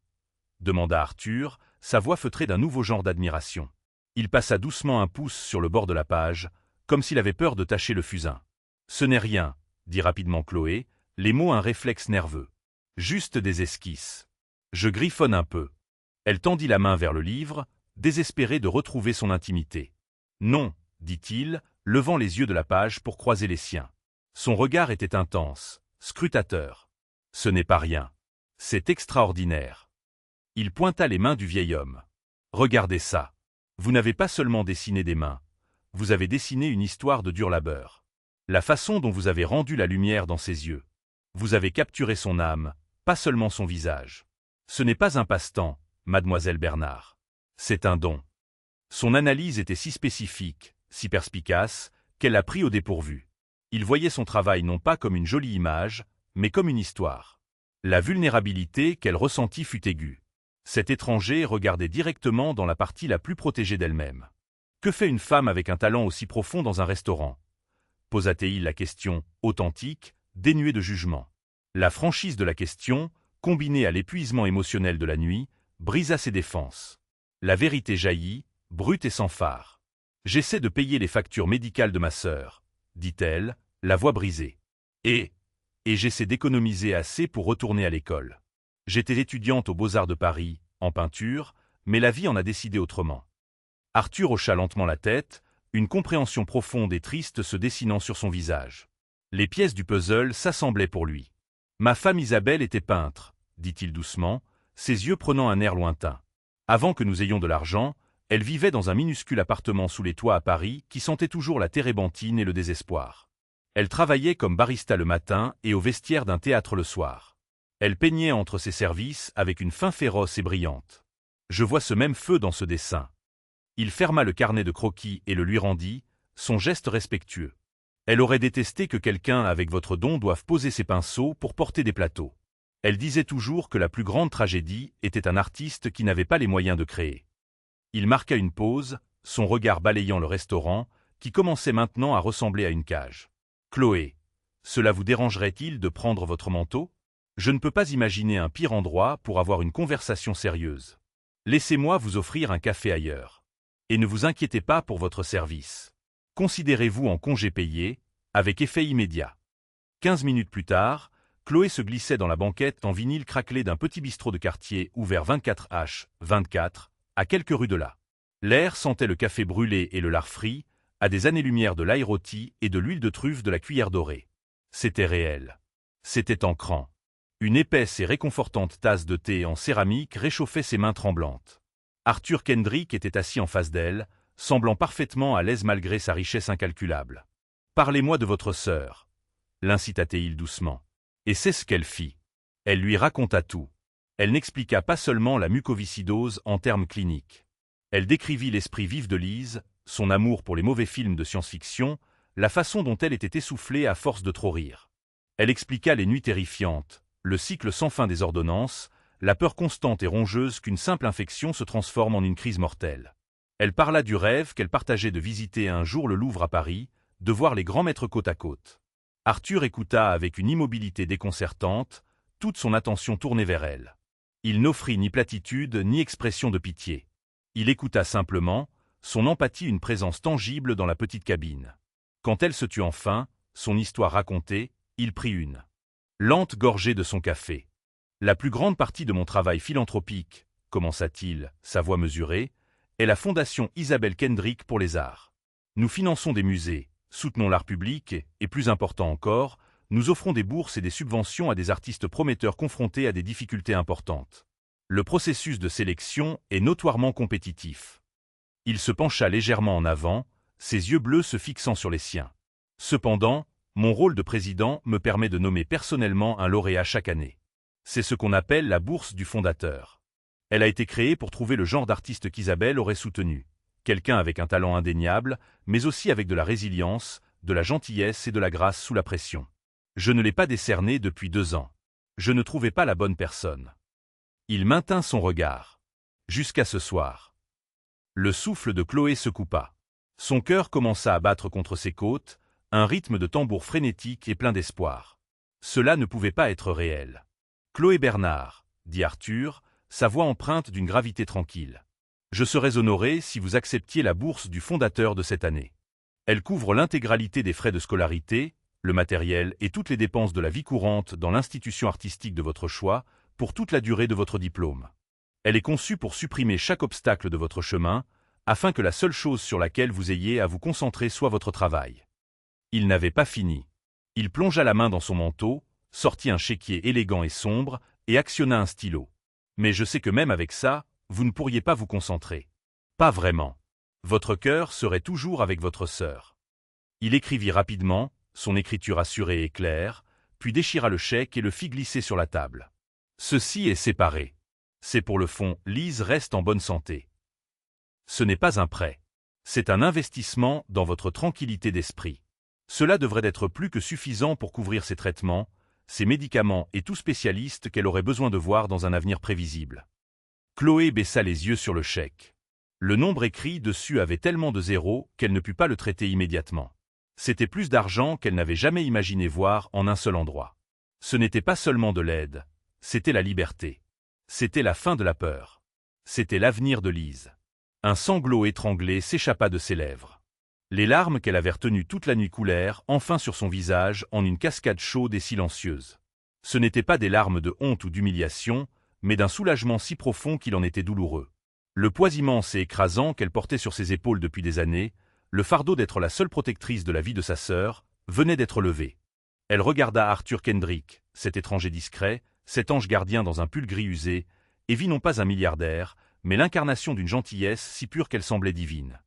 demanda Arthur, sa voix feutrée d'un nouveau genre d'admiration. Il passa doucement un pouce sur le bord de la page, comme s'il avait peur de tacher le fusain. « Ce n'est rien » dit rapidement Chloé, les mots un réflexe nerveux. « Juste des esquisses. Je griffonne un peu. » Elle tendit la main vers le livre, désespérée de retrouver son intimité. « Non » dit-il, levant les yeux de la page pour croiser les siens. Son regard était intense, scrutateur. « Ce n'est pas rien. C'est extraordinaire. » Il pointa les mains du vieil homme. « Regardez ça. Vous n'avez pas seulement dessiné des mains, vous avez dessiné une histoire de dur labeur. La façon dont vous avez rendu la lumière dans ses yeux. Vous avez capturé son âme, pas seulement son visage. Ce n'est pas un passe-temps, mademoiselle Bernard. C'est un don. » Son analyse était si spécifique, si perspicace, qu'elle l'a pris au dépourvu. Il voyait son travail non pas comme une jolie image, mais comme une histoire. La vulnérabilité qu'elle ressentit fut aiguë. Cet étranger regardait directement dans la partie la plus protégée d'elle-même. Que fait une femme avec un talent aussi profond dans un restaurant? Posa-t-il la question, authentique, dénuée de jugement. La franchise de la question, combinée à l'épuisement émotionnel de la nuit, brisa ses défenses. La vérité jaillit, brute et sans phare. « J'essaie de payer les factures médicales de ma sœur, » dit-elle, la voix brisée. Et j'essaie d'économiser assez pour retourner à l'école. J'étais étudiante aux Beaux-Arts de Paris, en peinture, mais la vie en a décidé autrement. Arthur hocha lentement la tête, une compréhension profonde et triste se dessinant sur son visage. Les pièces du puzzle s'assemblaient pour lui. « Ma femme Isabelle était peintre, » dit-il doucement, ses yeux prenant un air lointain. « Avant que nous ayons de l'argent, elle vivait dans un minuscule appartement sous les toits à Paris qui sentait toujours la térébenthine et le désespoir. Elle travaillait comme barista le matin et au vestiaire d'un théâtre le soir. Elle peignait entre ses services avec une fin féroce et brillante. Je vois ce même feu dans ce dessin. » Il ferma le carnet de croquis et le lui rendit, son geste respectueux. Elle aurait détesté que quelqu'un avec votre don doive poser ses pinceaux pour porter des plateaux. Elle disait toujours que la plus grande tragédie était un artiste qui n'avait pas les moyens de créer. Il marqua une pause, son regard balayant le restaurant, qui commençait maintenant à ressembler à une cage. « Chloé, cela vous dérangerait-il de prendre votre manteau? Je ne peux pas imaginer un pire endroit pour avoir une conversation sérieuse. Laissez-moi vous offrir un café ailleurs. » Et ne vous inquiétez pas pour votre service. Considérez-vous en congé payé, avec effet immédiat. 15 minutes plus tard, Chloé se glissait dans la banquette en vinyle craquelé d'un petit bistrot de quartier ouvert 24H24, à quelques rues de là. L'air sentait le café brûlé et le lard frit, à des années-lumière de l'ail rôti et de l'huile de truffe de la cuillère dorée. C'était réel. C'était ancrant. Une épaisse et réconfortante tasse de thé en céramique réchauffait ses mains tremblantes. Arthur Kendrick était assis en face d'elle, semblant parfaitement à l'aise malgré sa richesse incalculable. « Parlez-moi de votre sœur » l'incita-t-il doucement. Et c'est ce qu'elle fit. Elle lui raconta tout. Elle n'expliqua pas seulement la mucoviscidose en termes cliniques. Elle décrivit l'esprit vif de Lise, son amour pour les mauvais films de science-fiction, la façon dont elle était essoufflée à force de trop rire. Elle expliqua les nuits terrifiantes, le cycle sans fin des ordonnances, la peur constante et rongeuse qu'une simple infection se transforme en une crise mortelle. Elle parla du rêve qu'elle partageait de visiter un jour le Louvre à Paris, de voir les grands maîtres côte à côte. Arthur écouta avec une immobilité déconcertante, toute son attention tournée vers elle. Il n'offrit ni platitude ni expression de pitié. Il écouta simplement, son empathie une présence tangible dans la petite cabine. Quand elle se tut enfin, son histoire racontée, il prit une lente gorgée de son café. La plus grande partie de mon travail philanthropique, commença-t-il, sa voix mesurée, est la Fondation Isabelle Kendrick pour les arts. Nous finançons des musées, soutenons l'art public et, plus important encore, nous offrons des bourses et des subventions à des artistes prometteurs confrontés à des difficultés importantes. Le processus de sélection est notoirement compétitif. Il se pencha légèrement en avant, ses yeux bleus se fixant sur les siens. Cependant, mon rôle de président me permet de nommer personnellement un lauréat chaque année. C'est ce qu'on appelle la bourse du fondateur. Elle a été créée pour trouver le genre d'artiste qu'Isabelle aurait soutenu. Quelqu'un avec un talent indéniable, mais aussi avec de la résilience, de la gentillesse et de la grâce sous la pression. Je ne l'ai pas décerné depuis 2 ans. Je ne trouvais pas la bonne personne. Il maintint son regard. Jusqu'à ce soir. Le souffle de Chloé se coupa. Son cœur commença à battre contre ses côtes, un rythme de tambour frénétique et plein d'espoir. Cela ne pouvait pas être réel. Chloé Bernard, dit Arthur, sa voix empreinte d'une gravité tranquille. Je serais honoré si vous acceptiez la bourse du fondateur de cette année. Elle couvre l'intégralité des frais de scolarité, le matériel et toutes les dépenses de la vie courante dans l'institution artistique de votre choix, pour toute la durée de votre diplôme. Elle est conçue pour supprimer chaque obstacle de votre chemin, afin que la seule chose sur laquelle vous ayez à vous concentrer soit votre travail. Il n'avait pas fini. Il plongea la main dans son manteau, sortit un chéquier élégant et sombre, et actionna un stylo. Mais je sais que même avec ça, vous ne pourriez pas vous concentrer. Pas vraiment. Votre cœur serait toujours avec votre sœur. Il écrivit rapidement, son écriture assurée et claire, puis déchira le chèque et le fit glisser sur la table. Ceci est séparé. C'est pour le fond, Lise reste en bonne santé. Ce n'est pas un prêt. C'est un investissement dans votre tranquillité d'esprit. Cela devrait être plus que suffisant pour couvrir ses traitements, ses médicaments et tout spécialiste qu'elle aurait besoin de voir dans un avenir prévisible. Chloé baissa les yeux sur le chèque. Le nombre écrit dessus avait tellement de zéros qu'elle ne put pas le traiter immédiatement. C'était plus d'argent qu'elle n'avait jamais imaginé voir en un seul endroit. Ce n'était pas seulement de l'aide, c'était la liberté. C'était la fin de la peur. C'était l'avenir de Lise. Un sanglot étranglé s'échappa de ses lèvres. Les larmes qu'elle avait retenues toute la nuit coulèrent enfin sur son visage en une cascade chaude et silencieuse. Ce n'étaient pas des larmes de honte ou d'humiliation, mais d'un soulagement si profond qu'il en était douloureux. Le poids immense et écrasant qu'elle portait sur ses épaules depuis des années, le fardeau d'être la seule protectrice de la vie de sa sœur, venait d'être levé. Elle regarda Arthur Kendrick, cet étranger discret, cet ange gardien dans un pull gris usé, et vit non pas un milliardaire, mais l'incarnation d'une gentillesse si pure qu'elle semblait divine.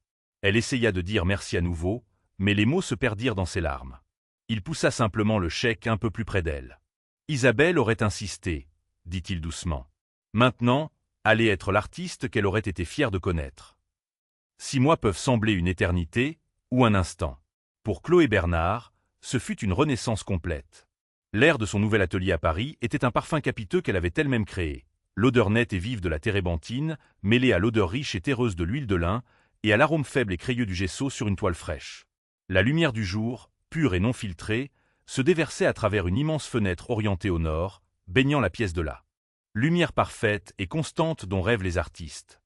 Elle essaya de dire merci à nouveau, mais les mots se perdirent dans ses larmes. Il poussa simplement le chèque un peu plus près d'elle. Isabelle aurait insisté, dit-il doucement. Maintenant, allait être l'artiste qu'elle aurait été fière de connaître. 6 mois peuvent sembler une éternité, ou un instant. Pour Chloé Bernard, ce fut une renaissance complète. L'air de son nouvel atelier à Paris était un parfum capiteux qu'elle avait elle-même créé. L'odeur nette et vive de la térébenthine, mêlée à l'odeur riche et terreuse de l'huile de lin, et à l'arôme faible et crayeux du gesso sur une toile fraîche. La lumière du jour, pure et non filtrée, se déversait à travers une immense fenêtre orientée au nord, baignant la pièce de là. Lumière parfaite et constante dont rêvent les artistes.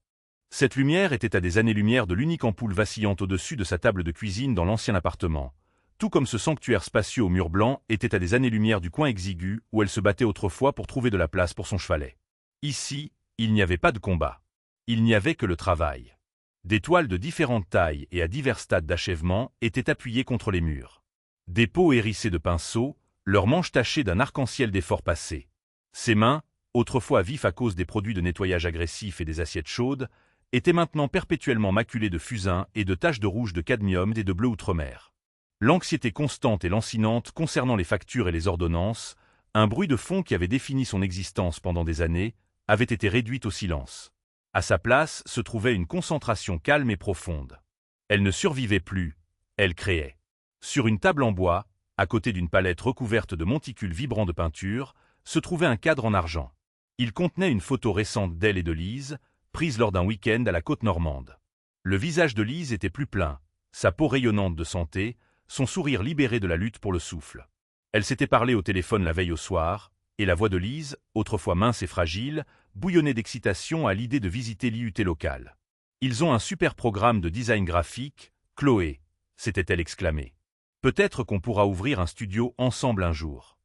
Cette lumière était à des années-lumière de l'unique ampoule vacillante au-dessus de sa table de cuisine dans l'ancien appartement, tout comme ce sanctuaire spacieux aux murs blancs était à des années-lumière du coin exigu où elle se battait autrefois pour trouver de la place pour son chevalet. Ici, il n'y avait pas de combat. Il n'y avait que le travail. Des toiles de différentes tailles et à divers stades d'achèvement étaient appuyées contre les murs. Des peaux hérissées de pinceaux, leurs manches tachées d'un arc-en-ciel d'efforts passés. Ses mains, autrefois vives à cause des produits de nettoyage agressifs et des assiettes chaudes, étaient maintenant perpétuellement maculées de fusains et de taches de rouge de cadmium et de bleu outre-mer. L'anxiété constante et lancinante concernant les factures et les ordonnances, un bruit de fond qui avait défini son existence pendant des années, avait été réduite au silence. À sa place se trouvait une concentration calme et profonde. Elle ne survivait plus, elle créait. Sur une table en bois, à côté d'une palette recouverte de monticules vibrants de peinture, se trouvait un cadre en argent. Il contenait une photo récente d'elle et de Lise, prise lors d'un week-end à la côte normande. Le visage de Lise était plus plein, sa peau rayonnante de santé, son sourire libéré de la lutte pour le souffle. Elle s'était parlé au téléphone la veille au soir, et la voix de Lise, autrefois mince et fragile, bouillonnait d'excitation à l'idée de visiter l'IUT locale. « Ils ont un super programme de design graphique, Chloé », s'était-elle exclamée. « Peut-être qu'on pourra ouvrir un studio ensemble un jour. »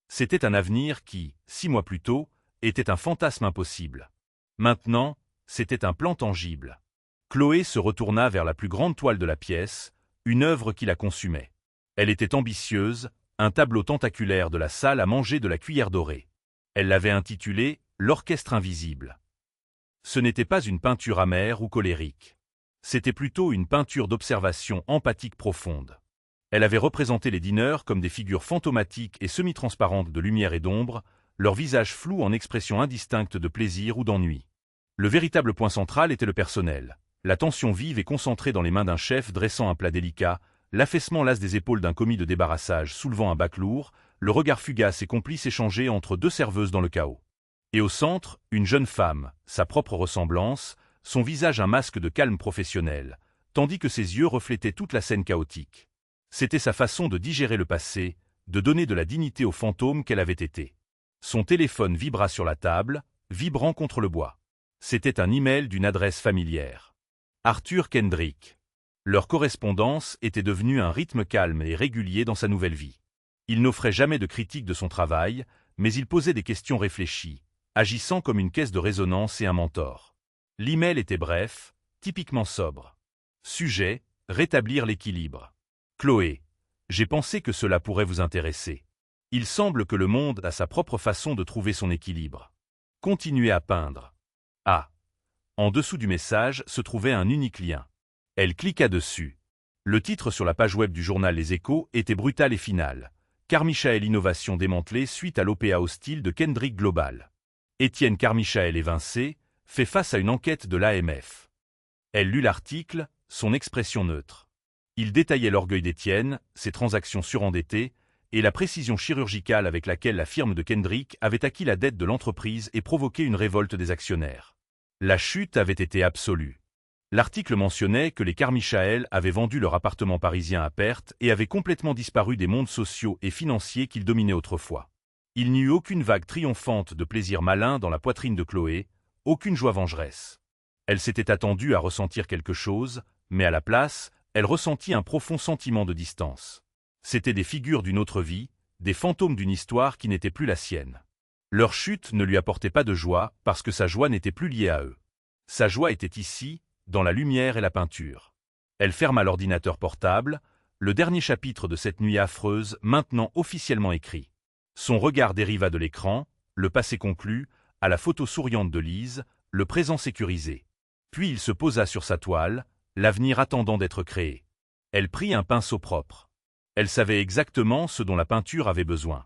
C'était un avenir qui, 6 mois plus tôt, était un fantasme impossible. Maintenant, c'était un plan tangible. Chloé se retourna vers la plus grande toile de la pièce, une œuvre qui la consumait. Elle était ambitieuse, un tableau tentaculaire de la salle à manger de la cuillère dorée. Elle l'avait intitulé « L'orchestre invisible ». Ce n'était pas une peinture amère ou colérique. C'était plutôt une peinture d'observation empathique profonde. Elle avait représenté les dîneurs comme des figures fantomatiques et semi-transparentes de lumière et d'ombre, leurs visages flous en expression indistincte de plaisir ou d'ennui. Le véritable point central était le personnel. L'attention vive et concentrée dans les mains d'un chef dressant un plat délicat, l'affaissement las des épaules d'un commis de débarrassage soulevant un bac lourd, le regard fugace et complice échangé entre 2 serveuses dans le chaos. Et au centre, une jeune femme, sa propre ressemblance, son visage un masque de calme professionnel, tandis que ses yeux reflétaient toute la scène chaotique. C'était sa façon de digérer le passé, de donner de la dignité au fantôme qu'elle avait été. Son téléphone vibra sur la table, vibrant contre le bois. C'était un email d'une adresse familière. Arthur Kendrick. Leur correspondance était devenue un rythme calme et régulier dans sa nouvelle vie. Il n'offrait jamais de critique de son travail, mais il posait des questions réfléchies, agissant comme une caisse de résonance et un mentor. L'email était bref, typiquement sobre. Sujet, rétablir l'équilibre. Chloé, j'ai pensé que cela pourrait vous intéresser. Il semble que le monde a sa propre façon de trouver son équilibre. Continuez à peindre. Ah. En dessous du message se trouvait un unique lien. Elle cliqua dessus. Le titre sur la page web du journal Les Échos était brutal et final. Carmichael Innovation démantelée suite à l'OPA hostile de Kendrick Global. Étienne Carmichael évincé, fait face à une enquête de l'AMF. Elle lut l'article, son expression neutre. Il détaillait l'orgueil d'Étienne, ses transactions surendettées, et la précision chirurgicale avec laquelle la firme de Kendrick avait acquis la dette de l'entreprise et provoqué une révolte des actionnaires. La chute avait été absolue. L'article mentionnait que les Carmichael avaient vendu leur appartement parisien à perte et avaient complètement disparu des mondes sociaux et financiers qu'ils dominaient autrefois. Il n'y eut aucune vague triomphante de plaisir malin dans la poitrine de Chloé, aucune joie vengeresse. Elle s'était attendue à ressentir quelque chose, mais à la place, elle ressentit un profond sentiment de distance. C'étaient des figures d'une autre vie, des fantômes d'une histoire qui n'était plus la sienne. Leur chute ne lui apportait pas de joie parce que sa joie n'était plus liée à eux. Sa joie était ici, dans la lumière et la peinture. Elle ferma l'ordinateur portable, le dernier chapitre de cette nuit affreuse maintenant officiellement écrit. Son regard dériva de l'écran, le passé conclu, à la photo souriante de Lise, le présent sécurisé. Puis il se posa sur sa toile, l'avenir attendant d'être créé. Elle prit un pinceau propre. Elle savait exactement ce dont la peinture avait besoin.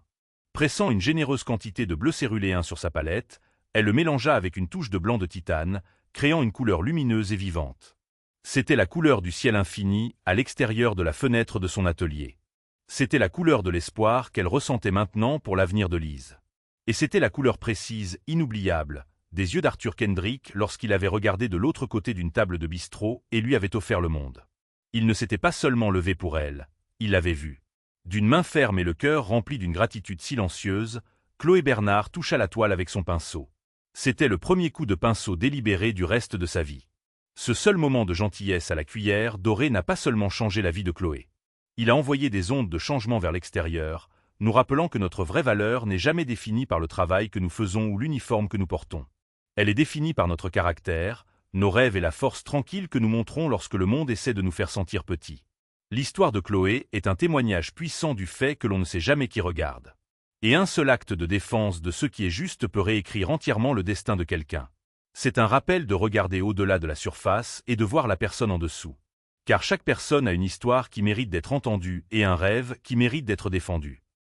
Pressant une généreuse quantité de bleu céruléen sur sa palette, elle le mélangea avec une touche de blanc de titane, créant une couleur lumineuse et vivante. C'était la couleur du ciel infini à l'extérieur de la fenêtre de son atelier. C'était la couleur de l'espoir qu'elle ressentait maintenant pour l'avenir de Lise. Et c'était la couleur précise, inoubliable, des yeux d'Arthur Kendrick lorsqu'il avait regardé de l'autre côté d'une table de bistrot et lui avait offert le monde. Il ne s'était pas seulement levé pour elle, il l'avait vue. D'une main ferme et le cœur rempli d'une gratitude silencieuse, Chloé Bernard toucha la toile avec son pinceau. C'était le premier coup de pinceau délibéré du reste de sa vie. Ce seul moment de gentillesse à la cuillère dorée n'a pas seulement changé la vie de Chloé. Il a envoyé des ondes de changement vers l'extérieur, nous rappelant que notre vraie valeur n'est jamais définie par le travail que nous faisons ou l'uniforme que nous portons. Elle est définie par notre caractère, nos rêves et la force tranquille que nous montrons lorsque le monde essaie de nous faire sentir petits. L'histoire de Chloé est un témoignage puissant du fait que l'on ne sait jamais qui regarde. Et un seul acte de défense de ce qui est juste peut réécrire entièrement le destin de quelqu'un. C'est un rappel de regarder au-delà de la surface et de voir la personne en dessous. Car chaque personne a une histoire qui mérite d'être entendue et un rêve qui mérite d'être défendu.